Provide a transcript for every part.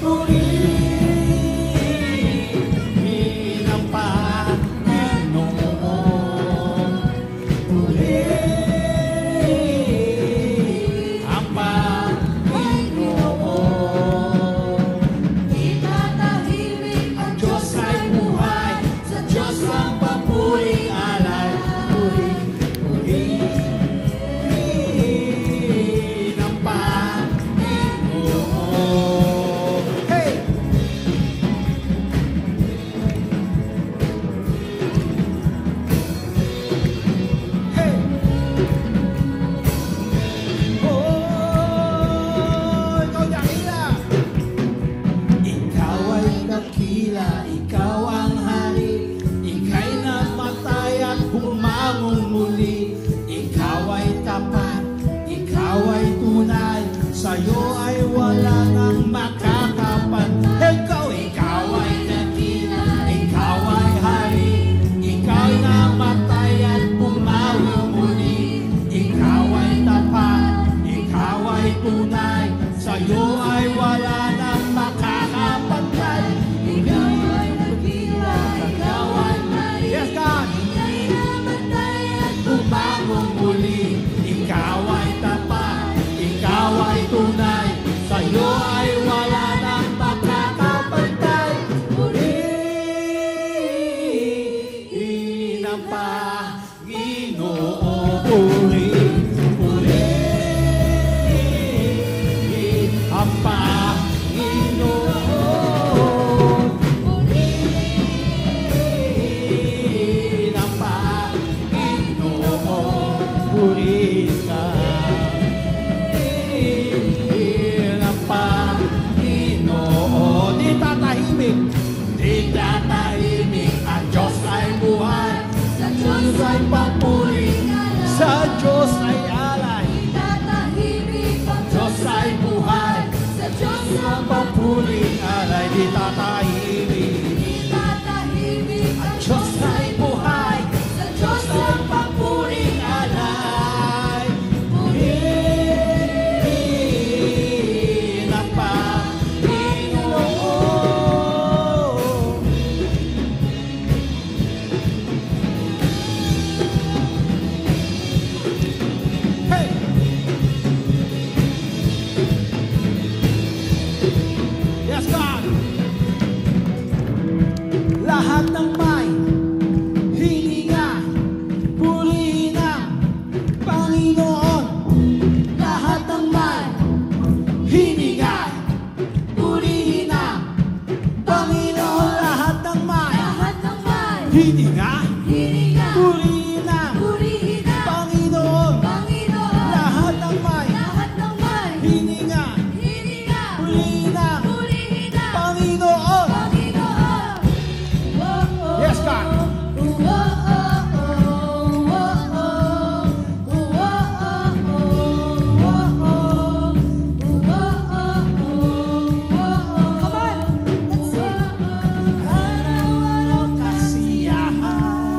purihin ang Panginoon. Purihin ang Panginoon. Itatahimik ang Diyos ay buhay, sa Diyos ang papuring alay. Purihin ang Panginoon. Hey! Hey! Oh, ikaw dakila. Ikaw ay dakila, ikaw ang hari. Ika'y namatay at bumangon muli. Ikaw ay tapat, ikaw ay tunay. Sa'yo ay wala nang makakapan. Ikaw ay dakila, ikaw ay hari. Ika'y namatay at bumangon muli. Ikaw ay tapat, ikaw ay tunay. Sa'yo ay wala nang makakapantay. Ikaw ay nagkila, ikaw ay mali. Yes, God! Ika'y namatay at Bumangong muli. Ikaw ay tapat, ikaw ay tunay. Sa'yo ay wala nang makakapantay. Purihin ang Panginoon. Purihin ang Panginoon. Purihin ang Panginoon. Purihin ka. Purihin ang Panginoon. Di tatahimik. Di tatahimik. Ang Diyos ay buhay. Sa Diyos ay Papuring. Sa Diyos ay alay. Itatahimik ang Diyos ay buhay. Sa Diyos Ang papuring alay. Di tatahimik. Itatahimik ang Diyos ay buhay. Sa Diyos Ang papuring alay. Purihin ang Panginoon. Hey! Yes, God! Lahat ng may hininga, purihin ang Panginoon. Lahat ng may hininga, purihin ang Panginoon. Lahat ng may lahat ng may hininga, hininga, purihin ang purihin ang Panginoon. Panginoon. Lahat ng may Lahat ng may hininga, hininga, purihin ang purihin ang Panginoon. Panginoon. Yes, God. Araw-araw kasiyahan.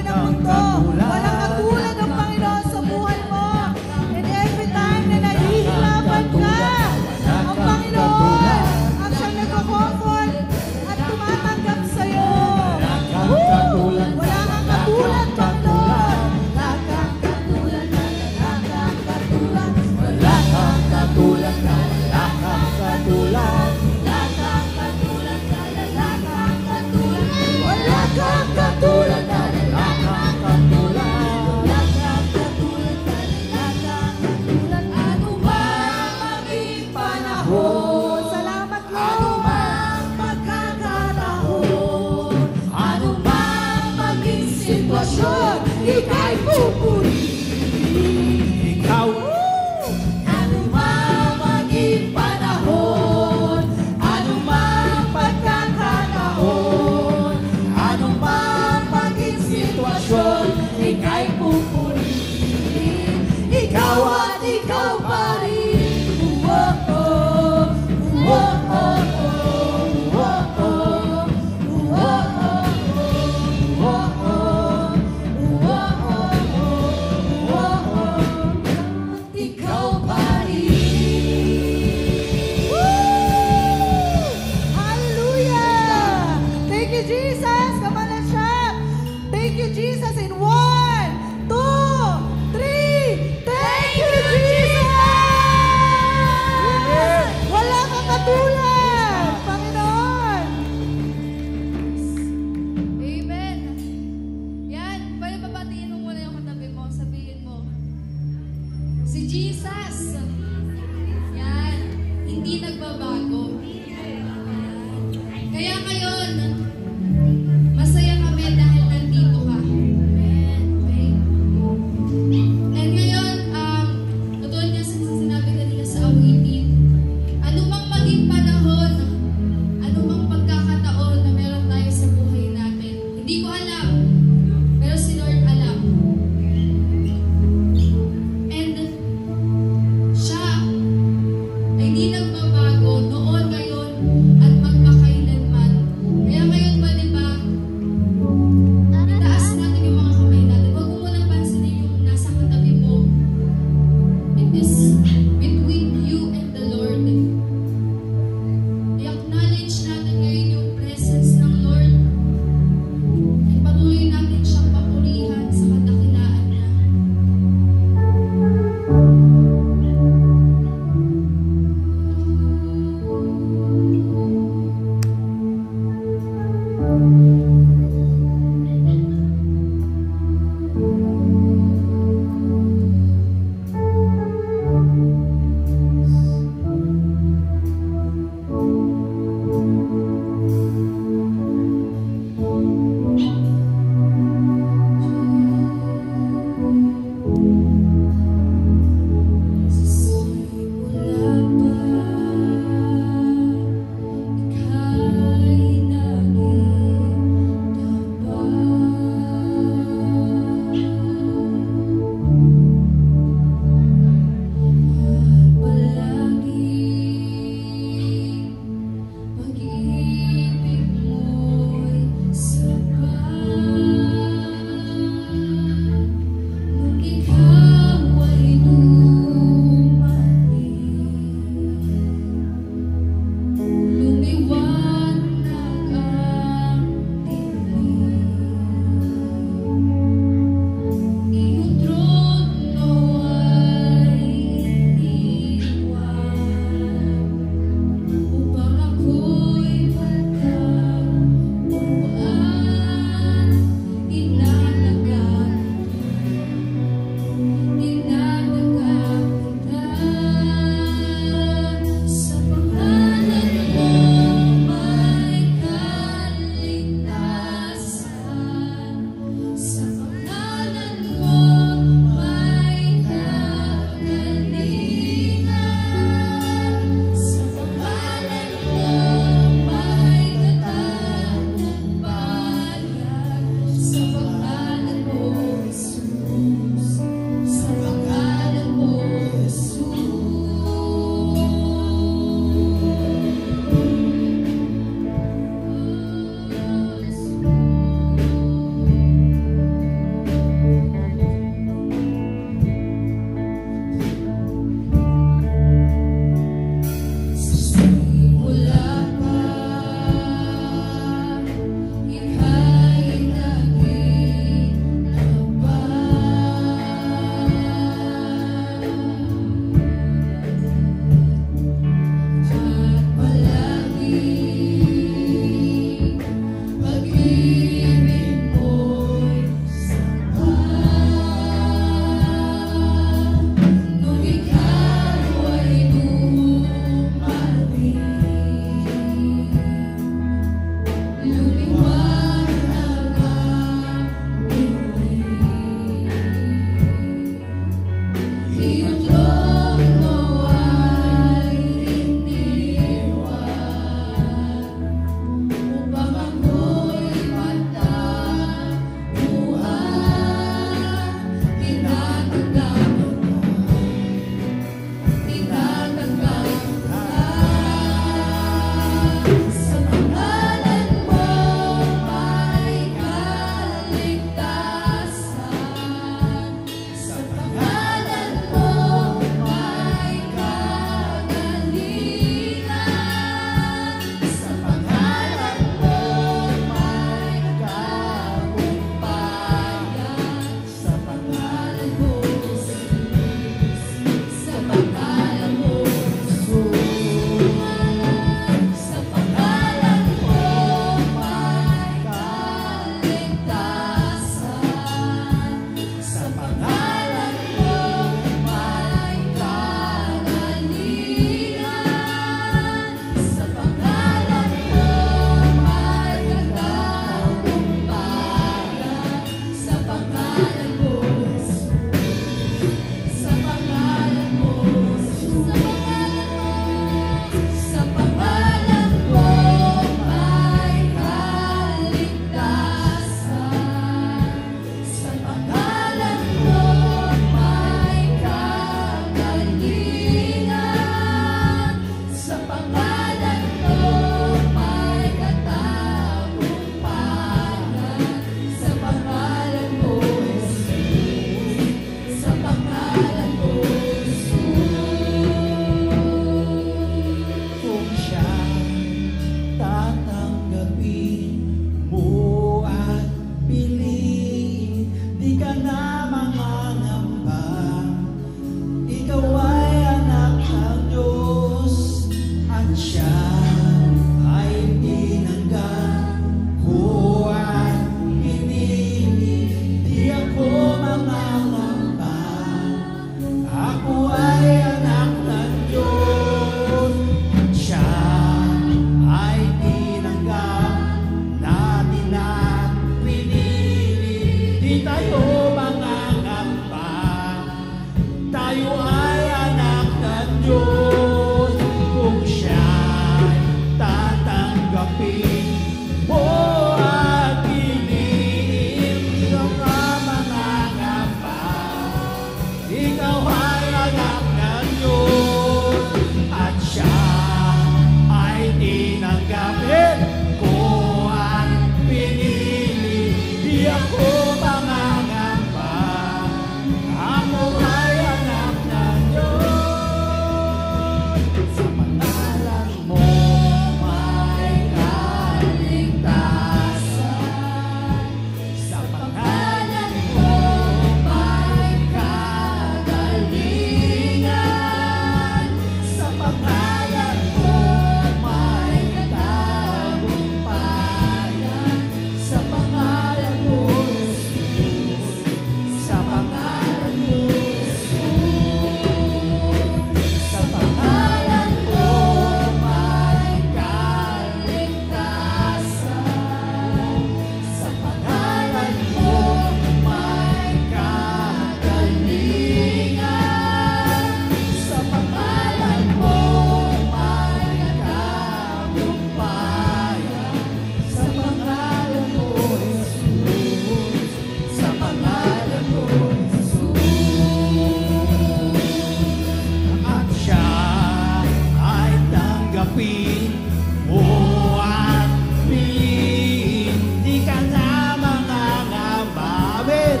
Buhat piliin, di ka na mangangambawin.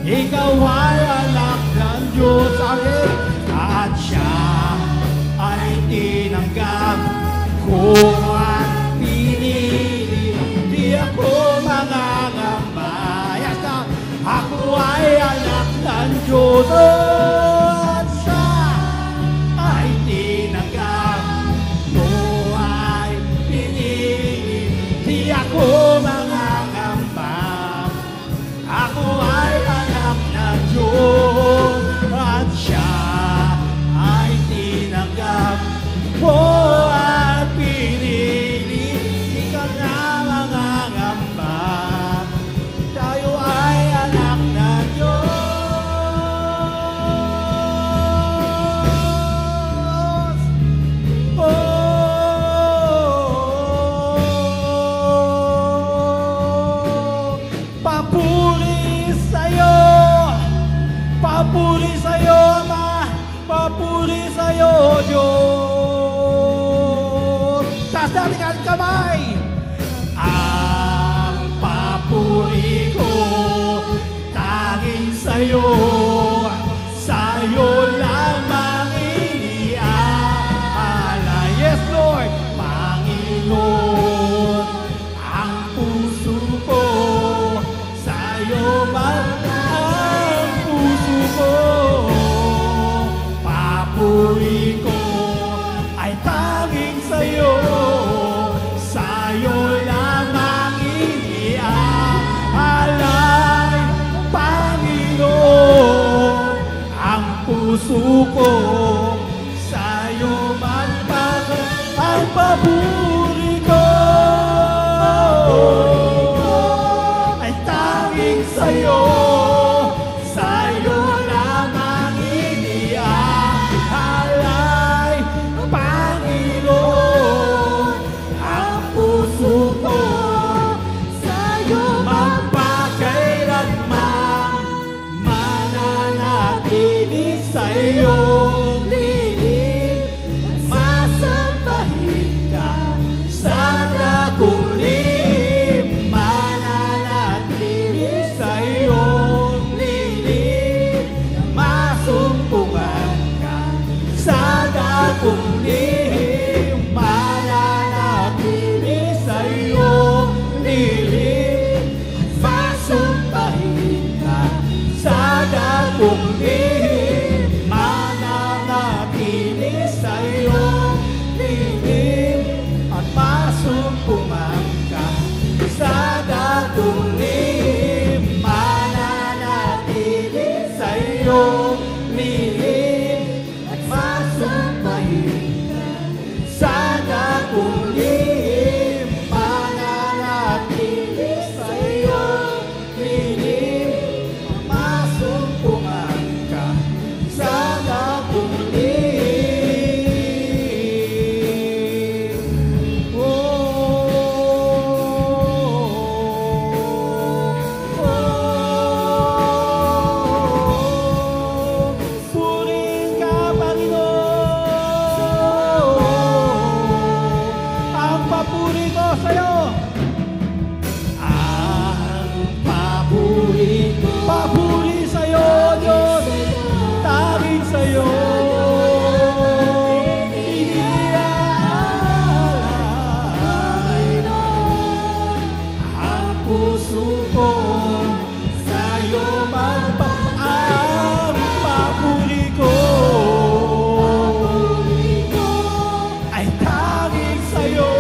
Ikaw ay anak ng Diyos at siya ay tinanggap. Kung at pinili, di ako mangangamba. Ako ay anak ng Diyos at siya ay tinanggap. Kung ay pinili, di ako mangangamba. Ako ay anak ng Diyos at siya ay tinanggap. Oh, at pinili, di ka na mangangamba. Tayo ay anak ng Diyos. Oh, papuri sa'yo, papuri sa'yo, Ama, papuri sa'yo, Diyos. Taas natin ang kamay. Ang papuri ko tanging sa'yo, sa'yo lamang iniaalala. Yes, Lord, Panginoon, ang puso ko sa'yo man ang puso ko. Papuri ko ay tanging sa'yo, sa'yo lamang iniaalay, Panginoon, ang puso ko sa'yo man ang papuri ko ay tanging sa'yo, sa'yo lamang iniaalay, Panginoon, ang puso ko sa'yo magpakailanman, mananatili sa'yo. Masambahin ka sa dakulim, mananatili sa'yo lilim. Masumpungan ka sa dakulim, mananatili sa'yo lilim. Masumbahin ka sa dakulim, mananatili sa'yo lilim. At masumpungan ka sa dakulim, mananatili sa'yo lilim. At masumbahin ka sa dakulim, mananatili sa'yo lilim. Masumpungan ka sa dakulim. Purihin ka, Panginoon, ang papuri ko sa'yo. Ang papuri sa'yo, Diyos, tanging sa'yo iniaalay. Ang puso ko sa'yo ang papuri ko ay tanging sa'yo.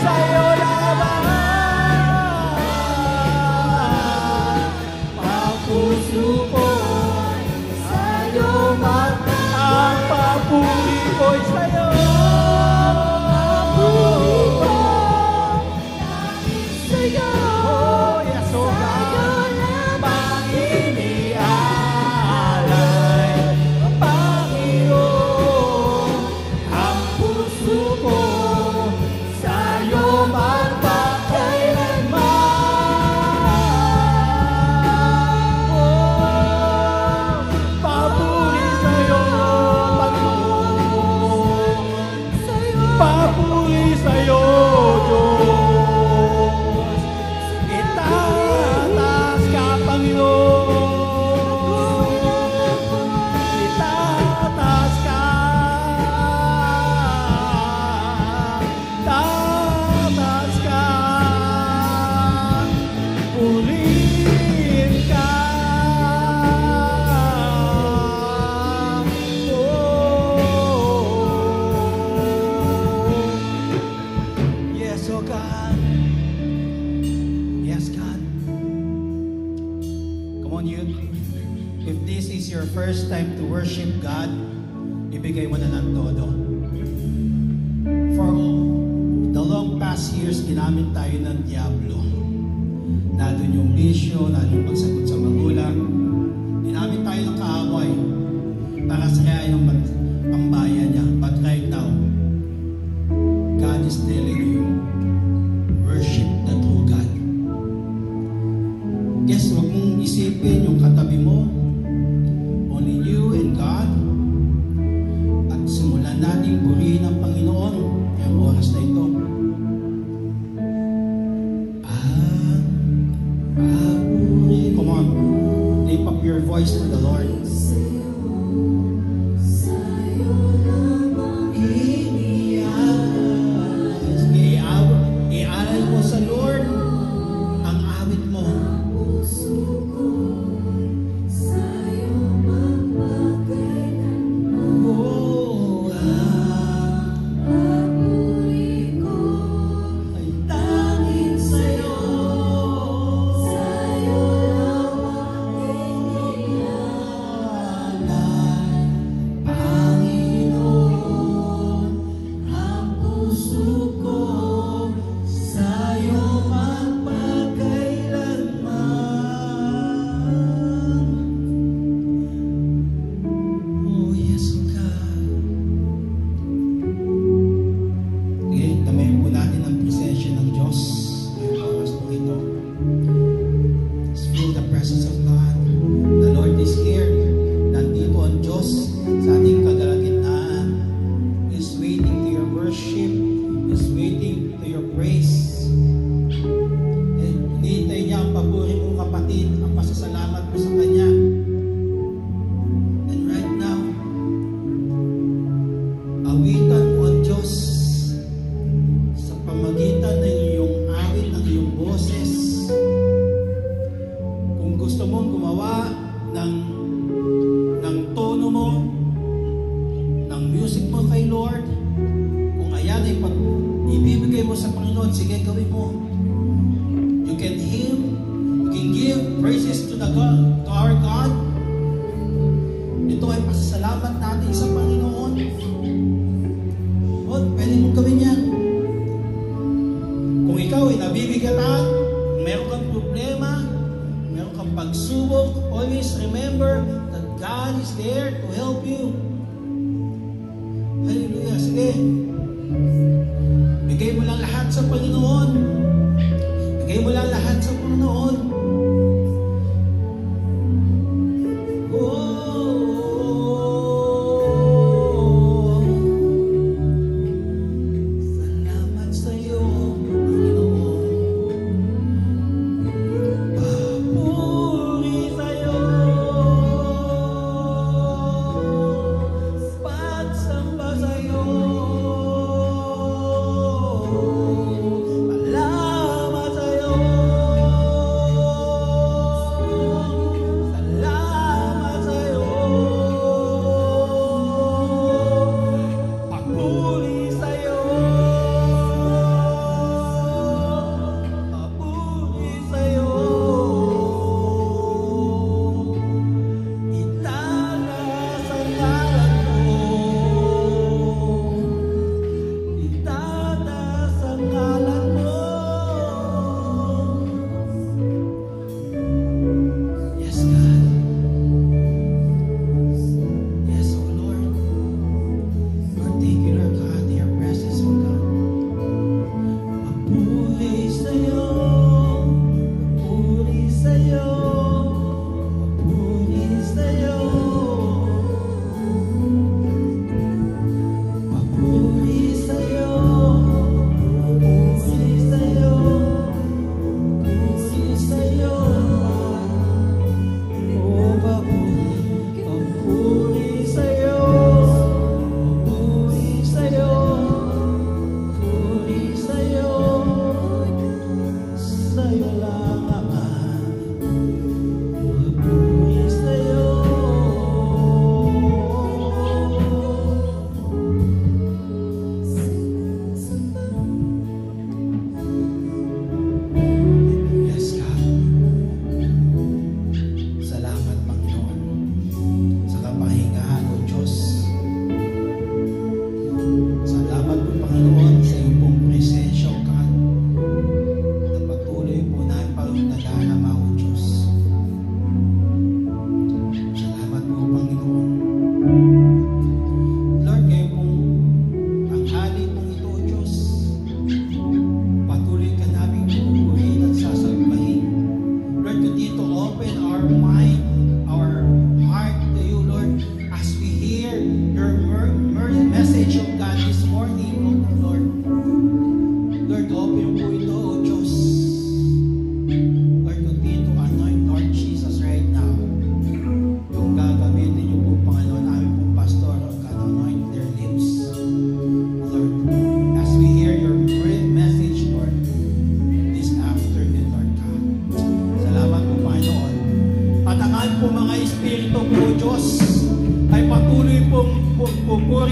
Sa'yo lamang ang puso ko, sa'yo man ang papuri ko'y sa'yo. Oh, yes, oh God, iniaalay, Panginoon, ang puso ko sa'yo magpakailanman. Oh, papuri sa'yo, Panginoon. ibibigay mo na ng todo. For the long past years, ginamit tayo ng Diablo. Nandun yung bisyo, nandun yung pagsagot sa magulang. Ginamit tayo ng kaaway para sayahin yung pambayan niya. But right now, God is telling you, worship the true God. Guess, huwag mong isipin yung katabi mo. Only you and God. At simulan natin purihin ang Panginoon ngayong oras na ito. Come on, lift up your voice to the Lord. Ialay mo sa Lord ang awit mo.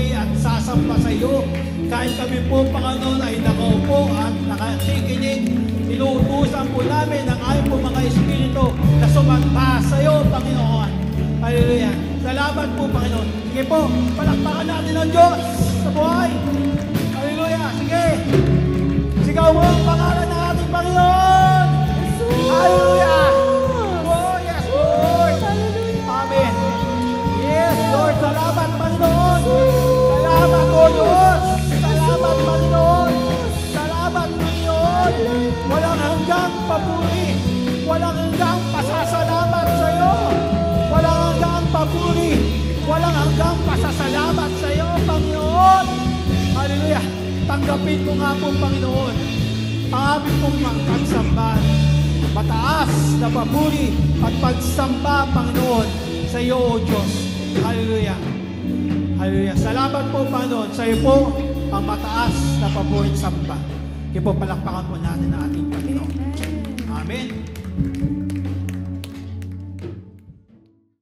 papuri at sasamba sa iyo. Kahit kami po, Panginoon, ay nakaupo at nakakikinig, inuutusan po namin ang aming po mga espiritu na sumamba sa iyo, Panginoon. Hallelujah. Salamat po, Panginoon. Sige po, palakpakan natin ang Diyos sa buhay. Hallelujah. Sige. Sigaw mo ang pangalan ng ating Panginoon. Hallelujah. Oh, yes, Lord. Amen. Yes, Lord. Salamat, Panginoon. Salamat, O Diyos. Salamat, Panginoon. Salamat, Panginoon. Walang hanggang papuri. Walang hanggang pasasalamat sa iyo. Walang hanggang papuri. Walang hanggang pasasalamat sa iyo, Panginoon. Hallelujah. Tanggapin ko nga po, Panginoon, ang aming pong pagsambahan. Mataas na papuri at pagsamba, Panginoon, sa iyo, O Diyos. Hallelujah. Hallelujah. Salamat po, Panginoon. Sa iyo po ang mataas na papuri at samba. Kaya po palakpakan po natin ang ating Panginoon. Amen.